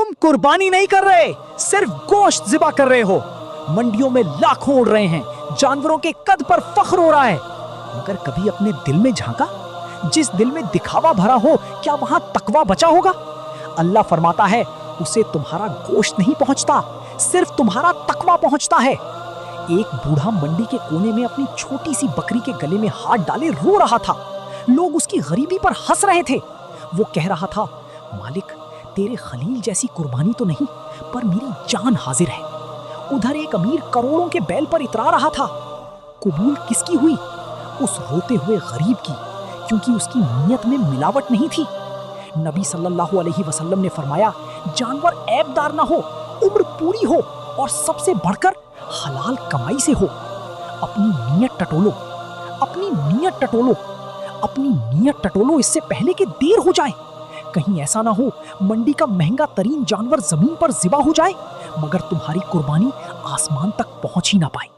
तुम कुर्बानी नहीं कर रहे, सिर्फ गोश्त ज़िबा कर रहे हो। मंडियों में लाखों उड़ रहे हैं, जानवरों के कद पर फख्र हो रहा है, मगर कभी अपने दिल में झांका? जिस दिल में दिखावा भरा हो, क्या वहां तकवा बचा होगा? अल्लाह फरमाता है, उसे तुम्हारा गोश्त नहीं पहुंचता, सिर्फ तुम्हारा तकवा पहुंचता है। एक बूढ़ा मंडी के कोने में अपनी छोटी सी बकरी के गले में हाथ डाले रो रहा था। लोग उसकी गरीबी पर हंस रहे थे। वो कह रहा था, मालिक, तेरे खलील जैसी कुर्बानी तो नहीं, पर मेरी जान हाजिर है। उधर एक अमीर करोड़ों के बैल पर इतरा रहा था। कबूल किसकी हुई? उस रोते हुए गरीब की, क्योंकि उसकी नीयत में मिलावट नहीं थी। नबी सल्लल्लाहु अलैहि वसल्लम ने फरमाया, जानवर ऐबदार ना हो, उम्र पूरी हो, और सबसे बढ़कर हलाल कमाई से हो। अपनी नीयत टटोलो, अपनी नीयत टटोलो, अपनी नीयत टटोलो, इससे पहले कि देर हो जाए। कहीं ऐसा ना हो मंडी का महंगा तरीन जानवर जमीन पर ज़िबा हो जाए, मगर तुम्हारी कुर्बानी आसमान तक पहुंच ही ना पाए।